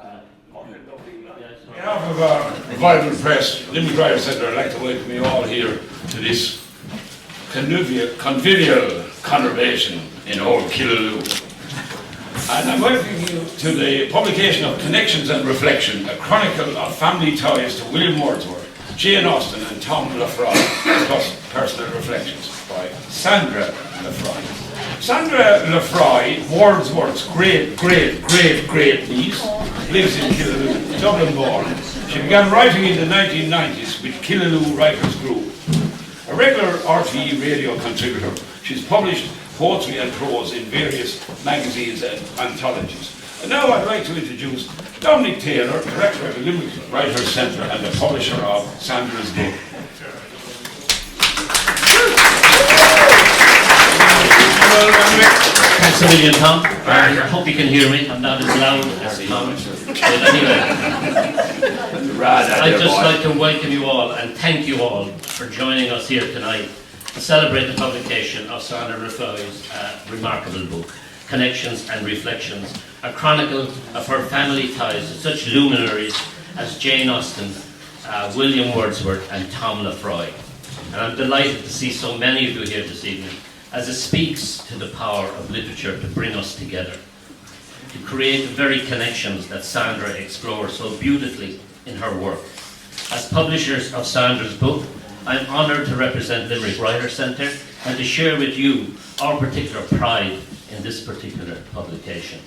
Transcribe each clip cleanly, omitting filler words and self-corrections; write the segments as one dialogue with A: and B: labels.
A: On behalf of our Bible Press, Limerick Writer Centre, I'd like to welcome you all here to this convivial conurbation in old Killaloe. And I'm welcoming you to the publication of Connections and Reflection, a chronicle of family ties to William Wordsworth, Jane Austen and Tom Lefroy, plus personal reflections by Sandra Lefroy. Sandra Lefroy, Wordsworth's great niece, lives in Killaloe, Dublin born. She began writing in the 1990s with Killaloe Writers Group. A regular RTE radio contributor, she's published poetry and prose in various magazines and anthologies. And now I'd like to introduce Dominic Taylor, director of the Limerick Writers Centre and the publisher of Sandra's book.
B: Thanks a million, Tom. I hope you can hear me. I'm not as loud as Tom. But anyway, I'd just like to welcome you all and thank you all for joining us here tonight to celebrate the publication of Sandra Lefroy's remarkable book, Connections and Reflections, a chronicle of her family ties to such luminaries as Jane Austen, William Wordsworth and Tom Lefroy. And I'm delighted to see so many of you here this evening, as it speaks to the power of literature to bring us together, to create the very connections that Sandra explores so beautifully in her work. As publishers of Sandra's book, I'm honoured to represent Limerick Writers Centre and to share with you our particular pride in this particular publication.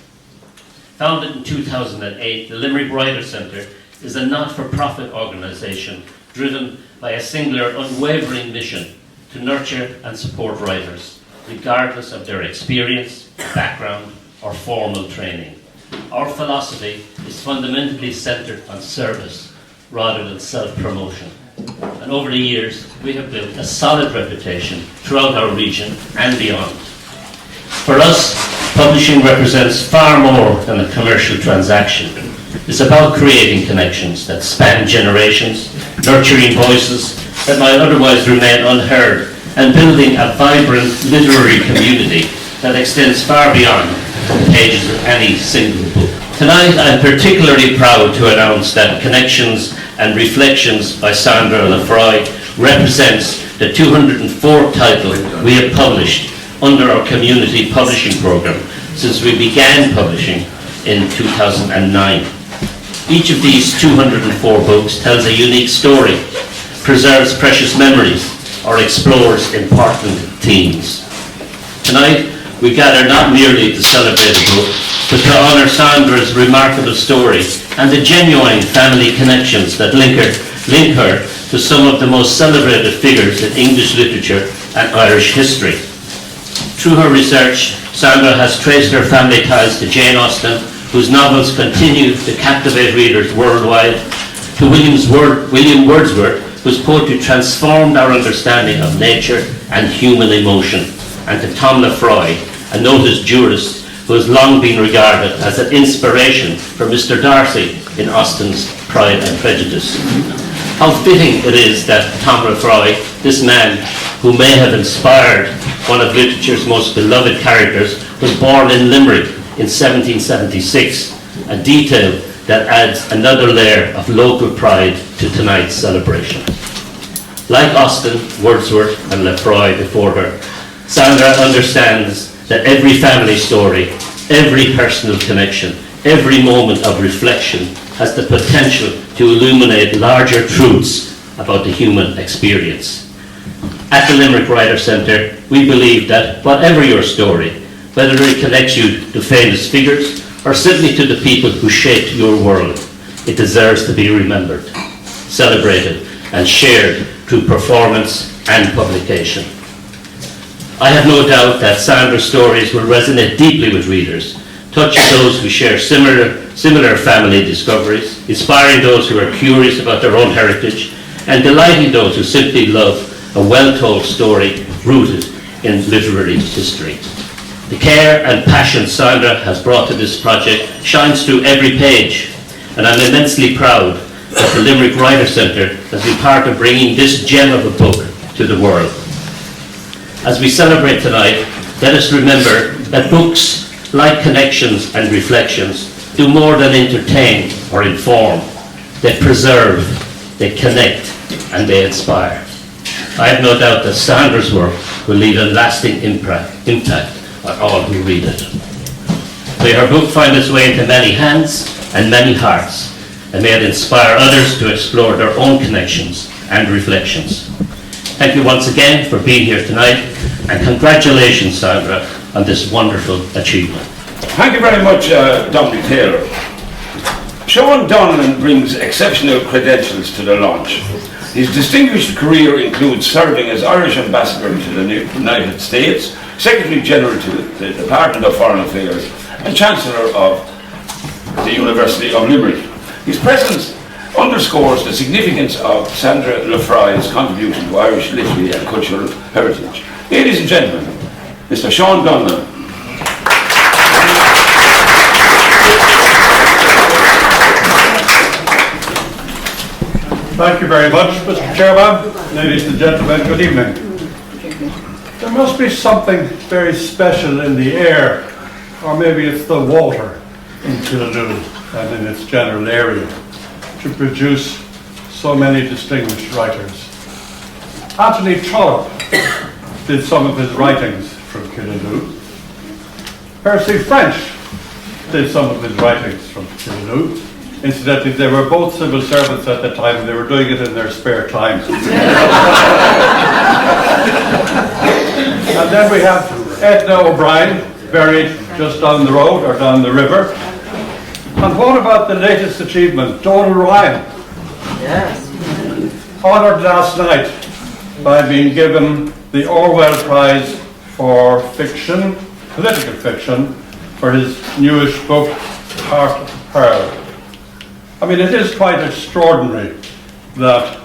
B: Founded in 2008, the Limerick Writers Centre is a not-for-profit organisation driven by a singular, unwavering mission to nurture and support writers, regardless of their experience, background, or formal training. Our philosophy is fundamentally centred on service rather than self-promotion. And over the years, we have built a solid reputation throughout our region and beyond. For us, publishing represents far more than a commercial transaction. It's about creating connections that span generations, nurturing voices that might otherwise remain unheard, and building a vibrant literary community that extends far beyond the pages of any single book. Tonight, I'm particularly proud to announce that Connections and Reflections by Sandra Lefroy represents the 204th title we have published under our community publishing program since we began publishing in 2009. Each of these 204 books tells a unique story, preserves precious memories, or explores important themes. Tonight, we gather not merely to celebrate a book, but to honour Sandra's remarkable story and the genuine family connections that link her to some of the most celebrated figures in English literature and Irish history. Through her research, Sandra has traced her family ties to Jane Austen, whose novels continue to captivate readers worldwide, to William Wordsworth, whose poetry transformed our understanding of nature and human emotion, and to Tom Lefroy, a noted jurist who has long been regarded as an inspiration for Mr. Darcy in Austen's Pride and Prejudice. How fitting it is that Tom Lefroy, this man who may have inspired one of literature's most beloved characters, was born in Limerick in 1776, a detail that adds another layer of local pride to tonight's celebration. Like Austen, Wordsworth and Lefroy before her, Sandra understands that every family story, every personal connection, every moment of reflection has the potential to illuminate larger truths about the human experience. At the Limerick Writers Centre, we believe that whatever your story, whether it connects you to famous figures or simply to the people who shaped your world, it deserves to be remembered, celebrated and shared through performance and publication. I have no doubt that Sandra's stories will resonate deeply with readers, touching those who share similar family discoveries, inspiring those who are curious about their own heritage, and delighting those who simply love a well-told story rooted in literary history. The care and passion Sandra has brought to this project shines through every page, and I'm immensely proud that the Limerick Writers Centre has been part of bringing this gem of a book to the world. As we celebrate tonight, let us remember that books, like Connections and Reflections, do more than entertain or inform. They preserve, they connect, and they inspire. I have no doubt that Sandra's work will leave a lasting impact on all who read it. May her book find its way into many hands and many hearts, and may it inspire others to explore their own connections and reflections. Thank you once again for being here tonight, and congratulations, Sandra, on this wonderful achievement.
A: Thank you very much, Dominic Taylor. Seán Donlon brings exceptional credentials to the launch. His distinguished career includes serving as Irish Ambassador to the United States, Secretary General to the Department of Foreign Affairs, and Chancellor of the University of Limerick. His presence underscores the significance of Sandra Lefroy's contribution to Irish literary and cultural heritage. Ladies and gentlemen, Mr. Seán Donlon.
C: Thank you very much, Mr. Chairman. Ladies and gentlemen, good evening. There must be something very special in the air, or maybe it's the water in Killaloe and in its general area, to produce so many distinguished writers. Anthony Trollope did some of his writings from Killaloe. Percy French did some of his writings from Killaloe. Incidentally, they were both civil servants at the time, and they were doing it in their spare time. And then we have Edna O'Brien, buried just down the road, or down the river. And what about the latest achievement, Donal Ryan?
D: Yes.
C: Honoured last night by being given the Orwell Prize for fiction, political fiction, for his newish book, Heart of Pearl. I mean, it is quite extraordinary that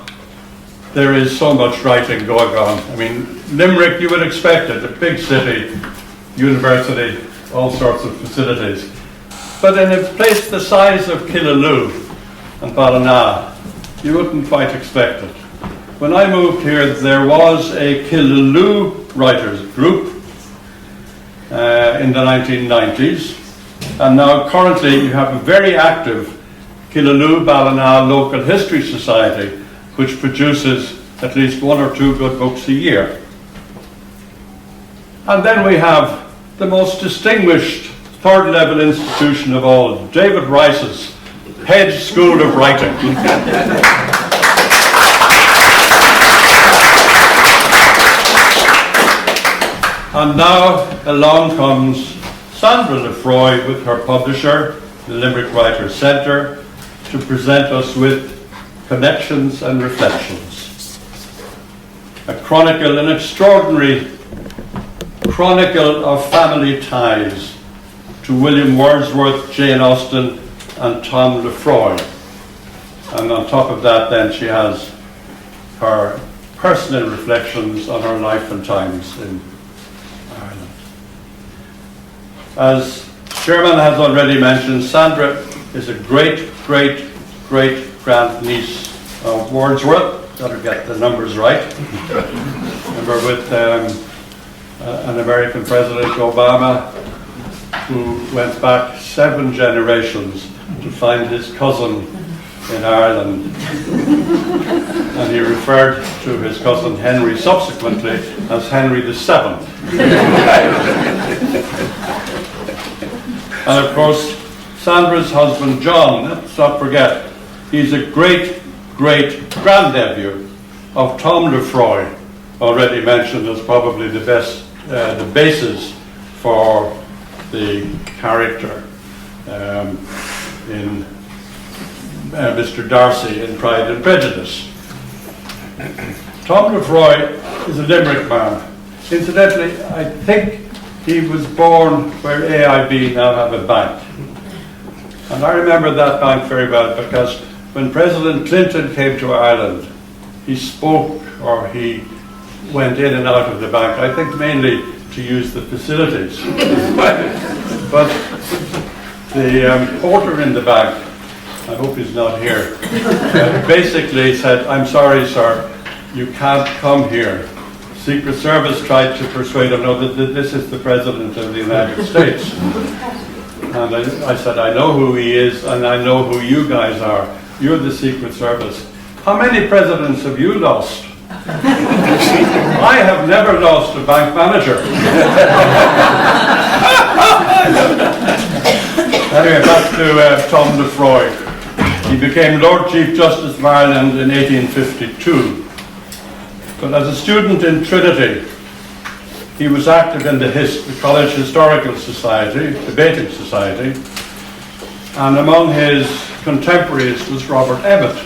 C: there is so much writing going on. I mean, Limerick, you would expect it, a big city, university, all sorts of facilities. But in a place the size of Killaloe and Ballina, you wouldn't quite expect it. When I moved here, there was a Killaloe writers group in the 1990s, and now currently you have a very active Killaloe Ballina Local History Society, which produces at least one or two good books a year. And then we have the most distinguished third level institution of all, David Rice's Hedge School of Writing. And now along comes Sandra Lefroy with her publisher, the Limerick Writers' Centre, to present us with Connections and Reflections. A chronicle, an extraordinary chronicle of family ties to William Wordsworth, Jane Austen, and Tom Lefroy. And on top of that, then, she has her personal reflections on her life and times in Ireland. As Chairman has already mentioned, Sandra is a great grandniece of Wordsworth. Got to get the numbers right. And we're with an American President, Obama, who went back 7 generations to find his cousin in Ireland. And he referred to his cousin Henry subsequently as Henry VII. And of course, Sandra's husband John, let's not forget, he's a great-great-granddephew of Tom Lefroy, already mentioned as probably the basis for the character in Mr. Darcy in Pride and Prejudice. Tom Lefroy is a Limerick man. Incidentally, I think he was born where AIB now have a bank. And I remember that bank very well because when President Clinton came to Ireland, he spoke, or he went in and out of the bank, I think mainly to use the facilities. But the porter in the bank, I hope he's not here, basically said, "I'm sorry, sir, you can't come here." Secret Service tried to persuade him, no, that this is the President of the United States. And I said, I know who he is, and I know who you guys are. You're the Secret Service. How many presidents have you lost? I have never lost a bank manager. Anyway, back to Tom Lefroy. He became Lord Chief Justice of Ireland in 1852. But as a student in Trinity, he was active in the College Historical Society, Debating Society, and among his contemporaries was Robert Emmet.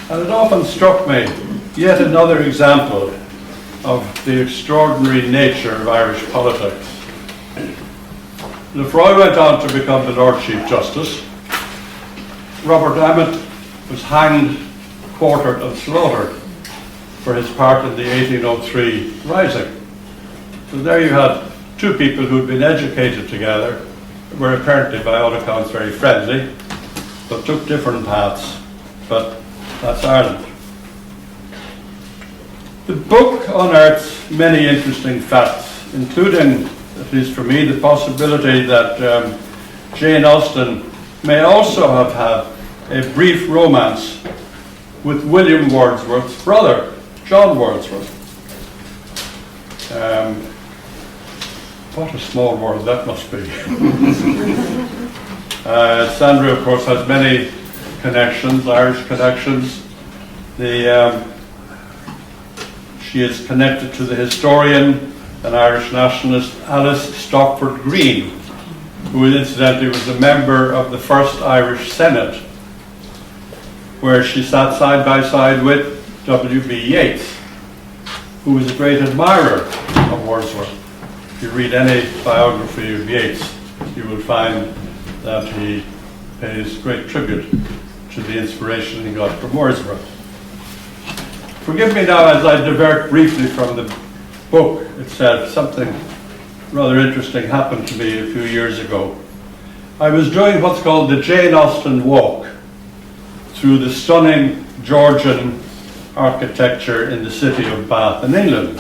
C: And it often struck me, yet another example of the extraordinary nature of Irish politics. Lefroy went on to become the Lord Chief Justice. Robert Emmet was hanged, quartered and slaughtered for his part in the 1803 Rising. So there you had two people who'd been educated together, were apparently by all accounts very friendly, but took different paths. But that's Ireland. The book unearths many interesting facts, including, at least for me, the possibility that Jane Austen may also have had a brief romance with William Wordsworth's brother, John Wordsworth. What a small world that must be. Sandra, of course, has many connections, Irish connections. She is connected to the historian and Irish nationalist Alice Stockford Green, who incidentally was a member of the first Irish Senate, where she sat side by side with W.B. Yeats, who was a great admirer of Wordsworth. If you read any biography of Yeats, you will find that he pays great tribute to the inspiration he got from Wordsworth. Forgive me now as I divert briefly from the book itself. Something rather interesting happened to me a few years ago. I was doing what's called the Jane Austen walk through the stunning Georgian architecture in the city of Bath in England.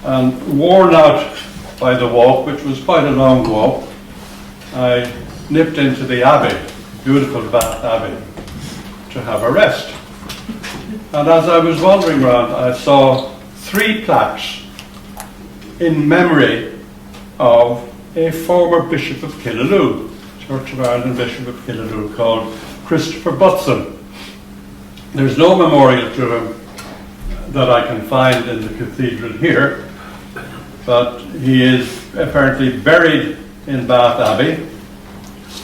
C: And worn out by the walk, which was quite a long walk, I nipped into the Abbey, beautiful Bath Abbey, to have a rest. And as I was wandering around, I saw 3 plaques in memory of a former Bishop of Killaloe, Church of Ireland Bishop of Killaloe, called Christopher Butson. There's no memorial to him that I can find in the cathedral here, but he is apparently buried in Bath Abbey.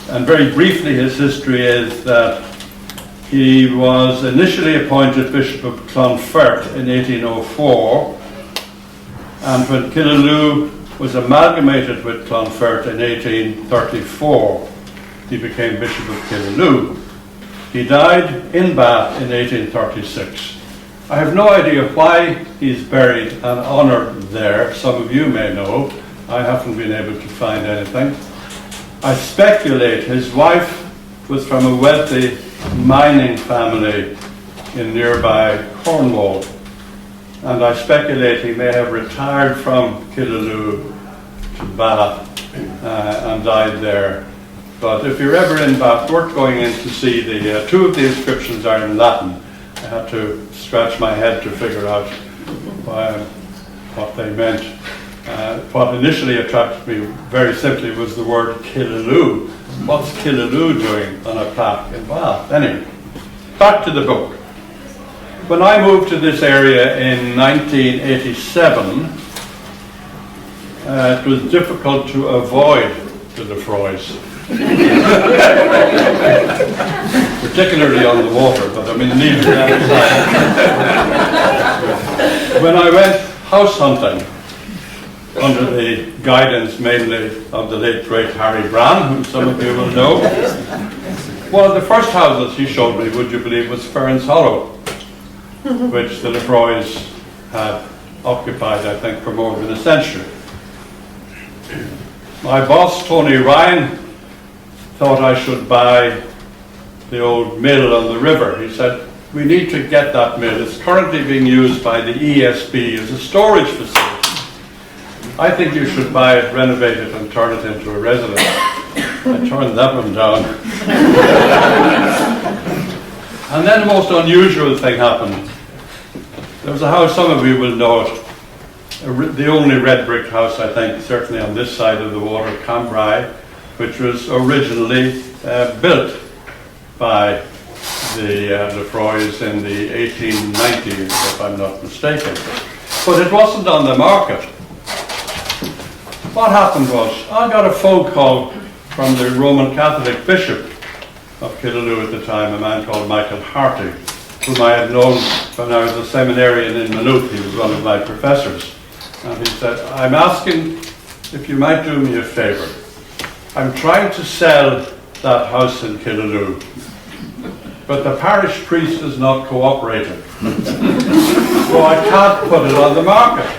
C: And very briefly, his history is that he was initially appointed Bishop of Clonfert in 1804, and when Killaloe was amalgamated with Clonfert in 1834, he became Bishop of Killaloe. He died in Bath in 1836. I have no idea why he's buried and honoured there. Some of you may know. I haven't been able to find anything. I speculate his wife was from a wealthy mining family in nearby Cornwall, and I speculate he may have retired from Killaloe to Bath and died there. But if you're ever in Bath, worth going in to see the 2 of the inscriptions are in Latin. I had to scratch my head to figure out what they meant. What initially attracted me very simply was the word Killaloe. What's Killaloe doing on a plaque in Bath? Anyway, back to the book. When I moved to this area in 1987, it was difficult to avoid the Lefroys. Particularly on the water, but I mean neither that aside. When I went house hunting, under the guidance mainly of the late great Harry Brand, who some of you will know, one of the first houses he showed me, would you believe, was Ferns Hollow, which the Lefroys had occupied, I think, for more than a century. My boss, Tony Ryan, thought I should buy the old mill on the river. He said, we need to get that mill. It's currently being used by the ESB as a storage facility. I think you should buy it, renovate it, and turn it into a residence. I turned that one down. And then the most unusual thing happened. There was a house, some of you will know it, the only red brick house, I think, certainly on this side of the water, Cambrai, which was originally built by the Lefroys in the 1890s, if I'm not mistaken. But it wasn't on the market. What happened was, I got a phone call from the Roman Catholic Bishop of Killaloe at the time, a man called Michael Harty, whom I had known when I was a seminarian in Maynooth. He was one of my professors. And he said, I'm asking if you might do me a favour. I'm trying to sell that house in Killaloe, but the parish priest is not cooperating. So I can't put it on the market.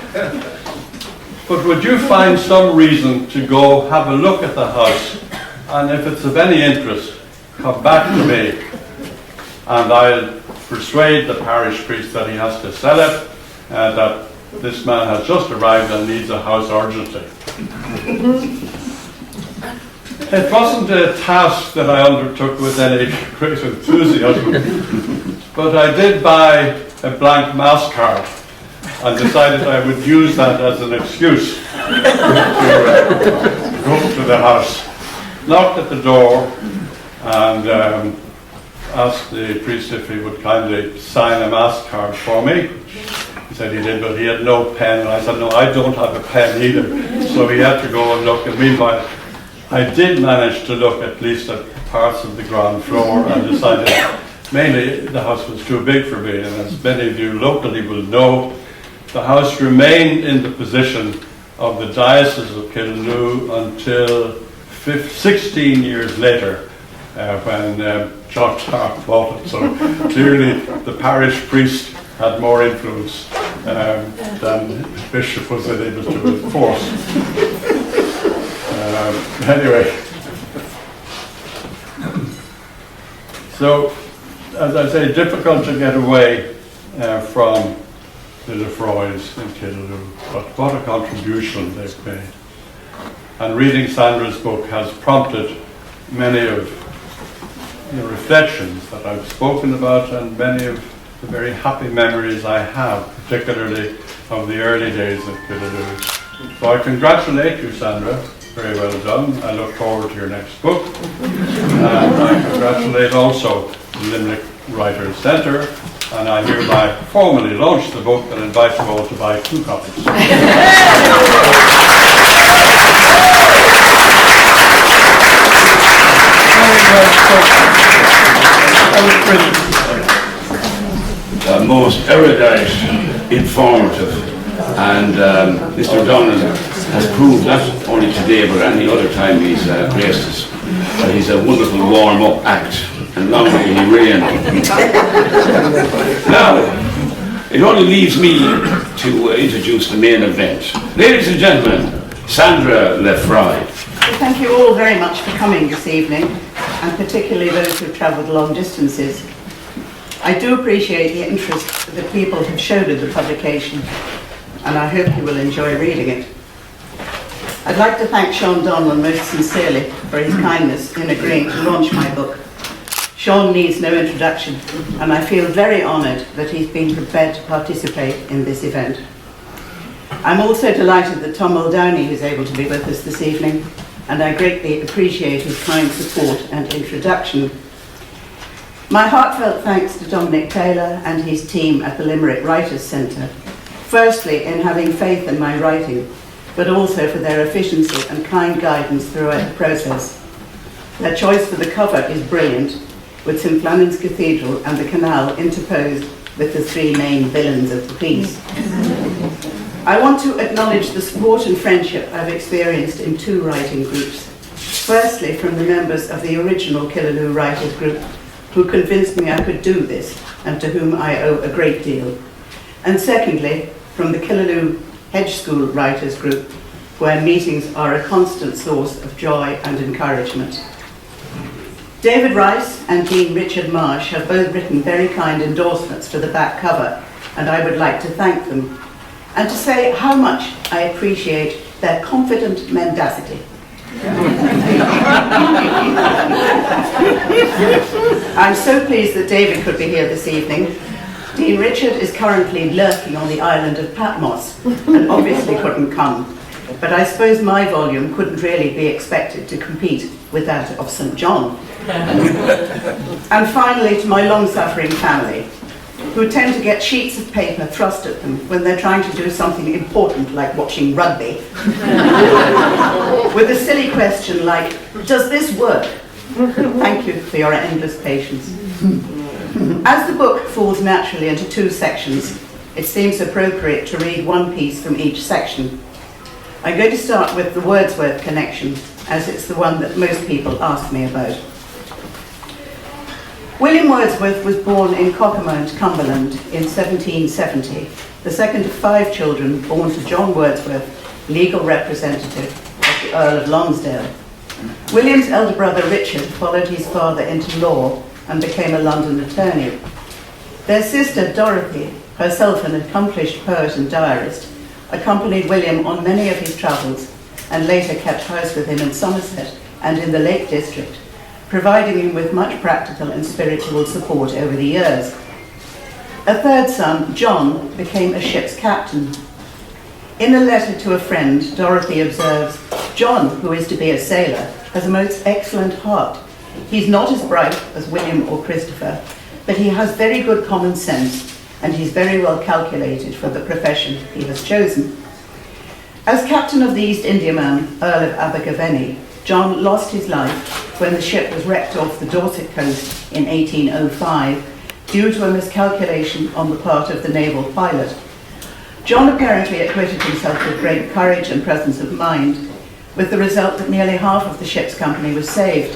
C: But would you find some reason to go have a look at the house, and if it's of any interest, come back to me, and I'll persuade the parish priest that he has to sell it, that this man has just arrived and needs a house urgently. It wasn't a task that I undertook with any great enthusiasm, but I did buy a blank mass card and decided I would use that as an excuse to go to the house. Knocked at the door and asked the priest if he would kindly sign a mass card for me. He said he did, but he had no pen, and I said, no, I don't have a pen either. So he had to go and look, and meanwhile, I did manage to look at least at parts of the ground floor and decided mainly the house was too big for me, and as many of you locally will know, the house remained in the possession of the Diocese of Killaloe until 16 years later, when John Clark bought it. So clearly the parish priest had more influence than the bishop was able to enforce. Anyway, so as I say, difficult to get away from the Lefroys in Killaloe, but what a contribution they've made. And reading Sandra's book has prompted many of the reflections that I've spoken about, and many of the very happy memories I have, particularly of the early days of Killaloe. So I congratulate you, Sandra. Very well done. I look forward to your next book. And I congratulate also the Limerick Writers' Centre, and I hereby formally launch the book and invite you all to buy 2 copies.
A: Most erudite, informative, and Mr. Donlon has proved not only today but any other time he's graced us that he's a wonderful warm-up act, and long may he reign. Now, it only leaves me to introduce the main event. Ladies and gentlemen, Sandra Lefroy.
D: Well, thank you all very much for coming this evening, and particularly those who've travelled long distances. I do appreciate the interest that people have showed in the publication, and I hope you will enjoy reading it. I'd like to thank Seán Donlon most sincerely for his kindness in agreeing to launch my book. Seán needs no introduction, and I feel very honoured that he's been prepared to participate in this event. I'm also delighted that Tom Muldowney is able to be with us this evening, and I greatly appreciate his kind support and introduction. My heartfelt thanks to Dominic Taylor and his team at the Limerick Writers' Centre, firstly in having faith in my writing, but also for their efficiency and kind guidance throughout the process. Their choice for the cover is brilliant, with St Flannan's Cathedral and the canal interposed with the 3 main villains of the piece. I want to acknowledge the support and friendship I've experienced in 2 writing groups. Firstly, from the members of the original Killaloe Writers Group, who convinced me I could do this, and to whom I owe a great deal. And secondly, from the Killaloe Hedge School Writers Group, where meetings are a constant source of joy and encouragement. David Rice and Dean Richard Marsh have both written very kind endorsements for the back cover, and I would like to thank them. and to say how much I appreciate their confident mendacity. I'm so pleased that David could be here this evening. Dean Richard is currently lurking on the island of Patmos and obviously couldn't come. But I suppose my volume couldn't really be expected to compete with that of St. John. And finally, to my long-suffering family, who tend to get sheets of paper thrust at them when they're trying to do something important like watching rugby, with a silly question like, does this work? Thank you for your endless patience. As the book falls naturally into two sections, it seems appropriate to read one piece from each section. I'm going to start with the Wordsworth connection, as it's the one that most people ask me about. William Wordsworth was born in Cockermount, Cumberland in 1770, the second of 5 children born to John Wordsworth, legal representative of the Earl of Lonsdale. William's elder brother Richard followed his father into law and became a London attorney. Their sister Dorothy, herself an accomplished poet and diarist, accompanied William on many of his travels and later kept house with him in Somerset and in the Lake District, providing him with much practical and spiritual support over the years. A third son, John, became a ship's captain. In a letter to a friend, Dorothy observes, "John, who is to be a sailor, has a most excellent heart. He's not as bright as William or Christopher, but he has very good common sense, and he's very well calculated for the profession he has chosen." As captain of the East Indiaman, Earl of Abergavenny, John lost his life when the ship was wrecked off the Dorset coast in 1805 due to a miscalculation on the part of the naval pilot. John apparently acquitted himself with great courage and presence of mind, with the result that nearly half of the ship's company was saved.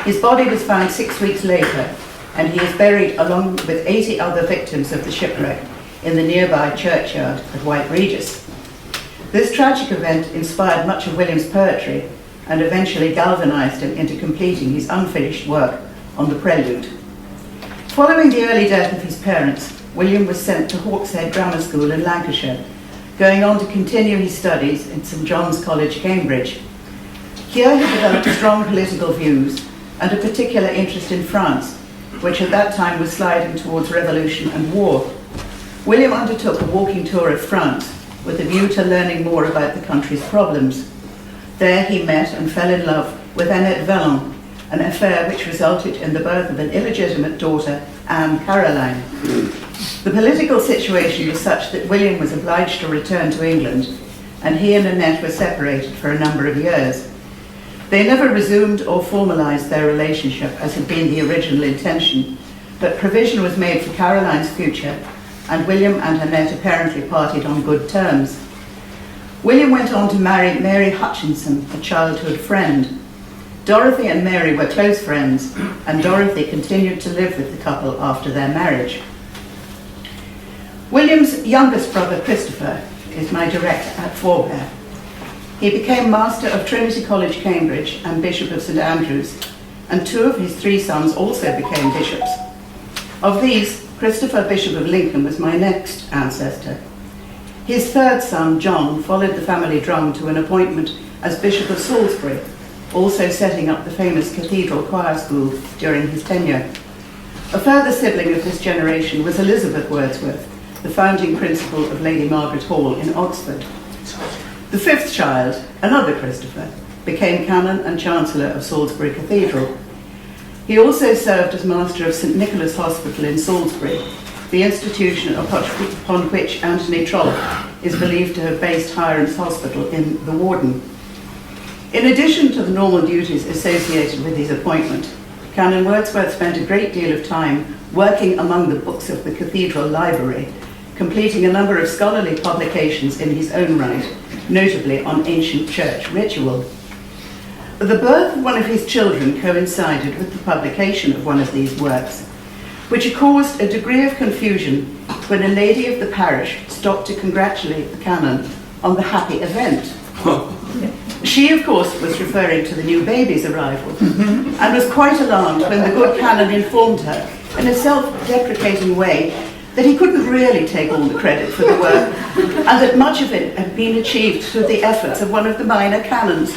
D: His body was found 6 weeks later, and he is buried along with 80 other victims of the shipwreck in the nearby churchyard at White Regis. This tragic event inspired much of William's poetry and eventually galvanised him into completing his unfinished work on the Prelude. Following the early death of his parents, William was sent to Hawkshead Grammar School in Lancashire, going on to continue his studies in St John's College, Cambridge. Here he developed strong political views and a particular interest in France, which at that time was sliding towards revolution and war. William undertook a walking tour of France with a view to learning more about the country's problems. There he met and fell in love with Annette Vallon, an affair which resulted in the birth of an illegitimate daughter, Anne Caroline. The political situation was such that William was obliged to return to England, and he and Annette were separated for a number of years. They never resumed or formalised their relationship as had been the original intention, but provision was made for Caroline's future, and William and Annette apparently parted on good terms. William went on to marry Mary Hutchinson, a childhood friend. Dorothy and Mary were close friends, and Dorothy continued to live with the couple after their marriage. William's youngest brother, Christopher, is my direct forebear. He became Master of Trinity College, Cambridge, and Bishop of St Andrews, and 2 of his 3 sons also became bishops. Of these, Christopher, Bishop of Lincoln, was my next ancestor. His third son, John, followed the family drum to an appointment as Bishop of Salisbury, also setting up the famous Cathedral Choir School during his tenure. A further sibling of this generation was Elizabeth Wordsworth, the founding principal of Lady Margaret Hall in Oxford. The 5th child, another Christopher, became Canon and Chancellor of Salisbury Cathedral. He also served as Master of St Nicholas Hospital in Salisbury, the institution upon which Anthony Trollope is believed to have based Hiram's Hospital in the Warden. In addition to the normal duties associated with his appointment, Canon Wordsworth spent a great deal of time working among the books of the cathedral library, completing a number of scholarly publications in his own right, notably on ancient church ritual. The birth of one of his children coincided with the publication of one of these works, which caused a degree of confusion when a lady of the parish stopped to congratulate the canon on the happy event. She, of course, was referring to the new baby's arrival, and was quite alarmed when the good canon informed her, in a self-deprecating way, that he couldn't really take all the credit for the work, and that much of it had been achieved through the efforts of one of the minor canons.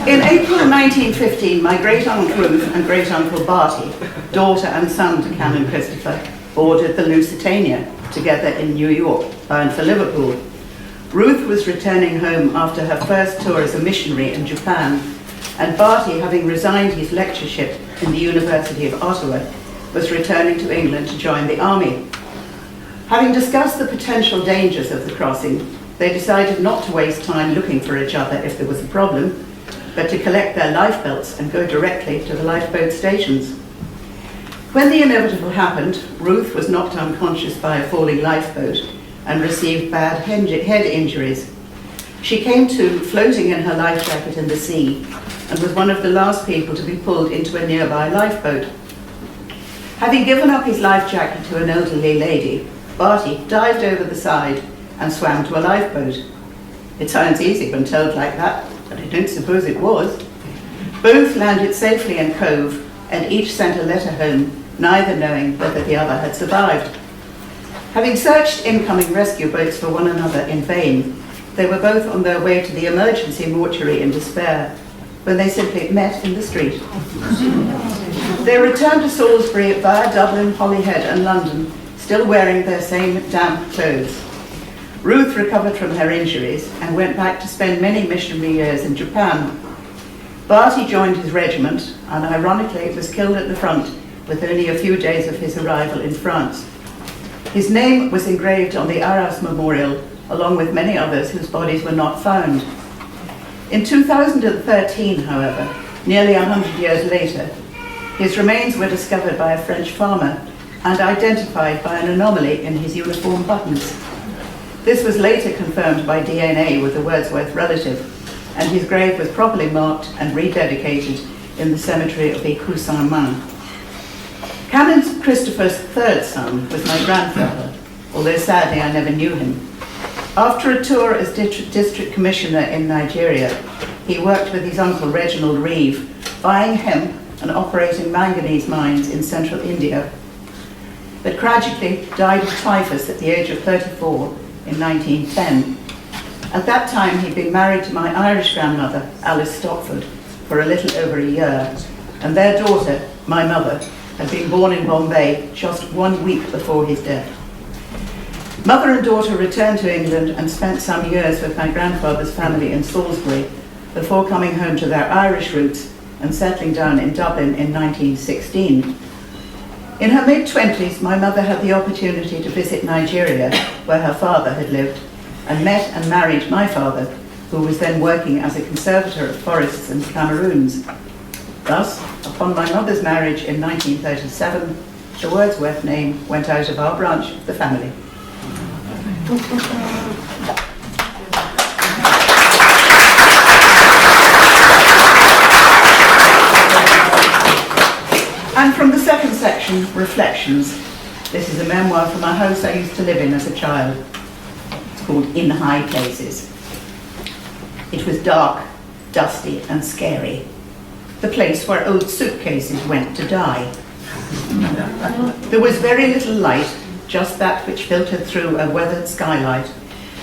D: In April 1915, my great-aunt Ruth and great-uncle Barty, daughter and son to Canon Christopher, boarded the Lusitania together in New York, bound for Liverpool. Ruth was returning home after her first tour as a missionary in Japan, and Barty, having resigned his lectureship in the University of Ottawa, was returning to England to join the army. Having discussed the potential dangers of the crossing, they decided not to waste time looking for each other if there was a problem, but to collect their lifebelts and go directly to the lifeboat stations. When the inevitable happened, Ruth was knocked unconscious by a falling lifeboat and received bad head injuries. She came to floating in her life jacket in the sea and was one of the last people to be pulled into a nearby lifeboat. Having given up his life jacket to an elderly lady, Barty dived over the side and swam to a lifeboat. It sounds easy when told like that, but I don't suppose it was. Both landed safely in Cove and each sent a letter home, neither knowing whether the other had survived. Having searched incoming rescue boats for one another in vain, they were both on their way to the emergency mortuary in despair, when they simply met in the street. They returned to Salisbury via Dublin, Holyhead and London, still wearing their same damp clothes. Ruth recovered from her injuries and went back to spend many missionary years in Japan. Barty joined his regiment and ironically was killed at the front with only a few days of his arrival in France. His name was engraved on the Arras Memorial, along with many others whose bodies were not found. In 2013, however, nearly 100 years later, his remains were discovered by a French farmer and identified by an anomaly in his uniform buttons. This was later confirmed by DNA with a Wordsworth relative, and his grave was properly marked and rededicated in the cemetery of Écus-Saint-Main. Canon Christopher's third son was my grandfather, although sadly I never knew him. After a tour as district commissioner in Nigeria, he worked with his uncle Reginald Reeve, buying hemp and operating manganese mines in central India, but tragically died of typhus at the age of 34 in 1910. At that time, he'd been married to my Irish grandmother, Alice Stopford, for a little over a year, and their daughter, my mother, had been born in Bombay just 1 week before his death. Mother and daughter returned to England and spent some years with my grandfather's family in Salisbury before coming home to their Irish roots and settling down in Dublin in 1916. In her mid-20s, my mother had the opportunity to visit Nigeria, where her father had lived, and met and married my father, who was then working as a conservator of forests and Cameroons. Thus, upon my mother's marriage in 1937, the Wordsworth name went out of our branch of the family. And from the second section, Reflections. This is a memoir from a house I used to live in as a child. It's called In High Places. It was dark, dusty and scary. The place where old suitcases went to die. There was very little light, just that which filtered through a weathered skylight,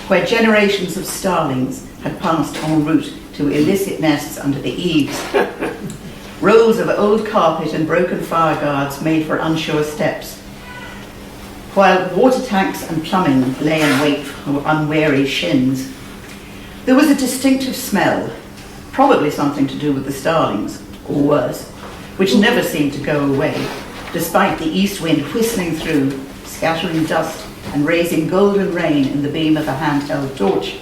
D: where generations of starlings had passed en route to illicit nests under the eaves. Rolls of old carpet and broken fire guards made for unsure steps, while water tanks and plumbing lay in wait for unwary shins. There was a distinctive smell, probably something to do with the starlings, or worse, which never seemed to go away, despite the east wind whistling through, scattering dust and raising golden rain in the beam of a handheld torch.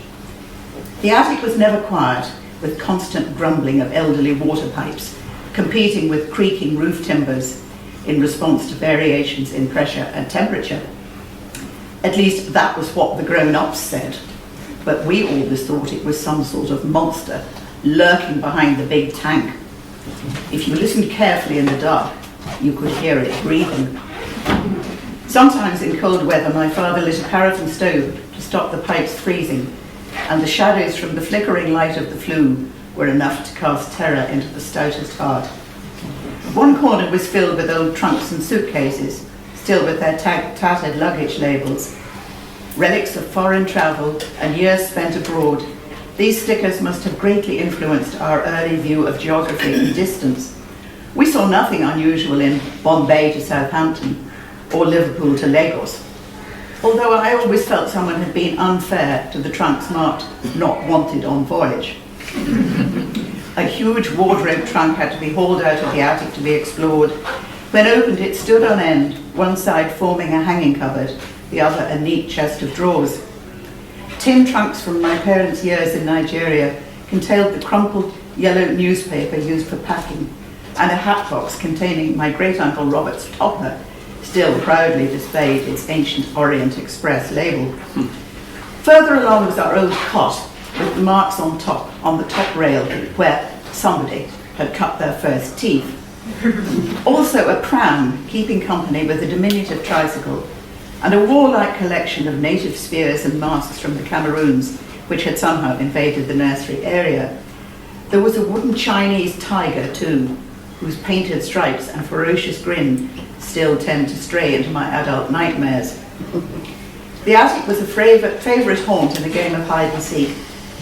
D: The attic was never quiet, with constant grumbling of elderly water pipes, competing with creaking roof timbers in response to variations in pressure and temperature. At least that was what the grown-ups said, but we always thought it was some sort of monster lurking behind the big tank. If you listened carefully in the dark, you could hear it breathing. Sometimes in cold weather, my father lit a paraffin stove to stop the pipes freezing, and the shadows from the flickering light of the flue were enough to cast terror into the stoutest heart. One corner was filled with old trunks and suitcases, still with their tattered luggage labels. Relics of foreign travel and years spent abroad, these stickers must have greatly influenced our early view of geography and distance. We saw nothing unusual in Bombay to Southampton or Liverpool to Lagos, although I always felt someone had been unfair to the trunks marked "Not Wanted on Voyage." A huge wardrobe trunk had to be hauled out of the attic to be explored. When opened, it stood on end, one side forming a hanging cupboard, the other a neat chest of drawers. Tin trunks from my parents' years in Nigeria contained the crumpled yellow newspaper used for packing, and a hat box containing my great-uncle Robert's topper, still proudly displayed its ancient Orient Express label. Further along was our old cot, with the marks on the top rail where somebody had cut their first teeth. Also a pram keeping company with a diminutive tricycle, and a warlike collection of native spears and masks from the Cameroons, which had somehow invaded the nursery area. There was a wooden Chinese tiger too, whose painted stripes and ferocious grin still tend to stray into my adult nightmares. The attic was a favourite haunt in a game of hide and seek,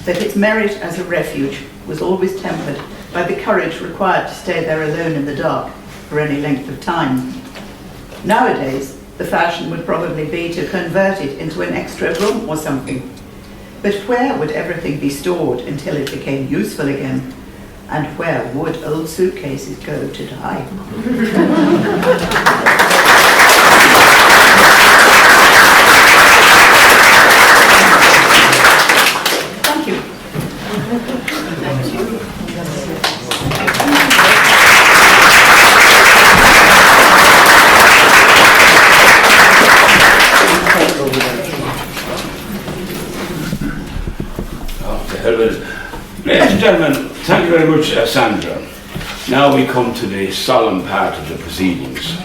D: but its merit as a refuge was always tempered by the courage required to stay there alone in the dark for any length of time. Nowadays, the fashion would probably be to convert it into an extra room or something. But where would everything be stored until it became useful again? And where would old suitcases go to die? Thank you.
A: Ladies and gentlemen, thank you very much, Sandra. Now we come to the solemn part of the proceedings,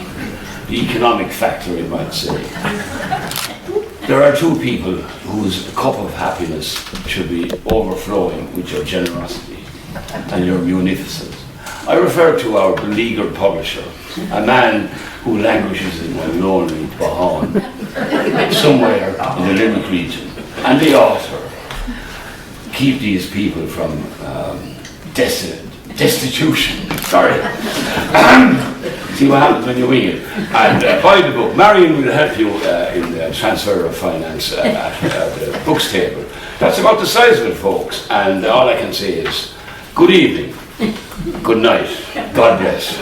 A: the economic factor, you might say. There are two people whose cup of happiness should be overflowing with your generosity and your munificence. I refer to our beleaguered publisher, a man who languishes in a lonely Bahan, somewhere in the Limerick region, and the author. Keep these people from destitution. Sorry. See what happens when you wing it. And buy the book. Marion will help you in the transfer of finance at the books table. That's about the size of it, folks. And all I can say is, good evening, good night, God bless.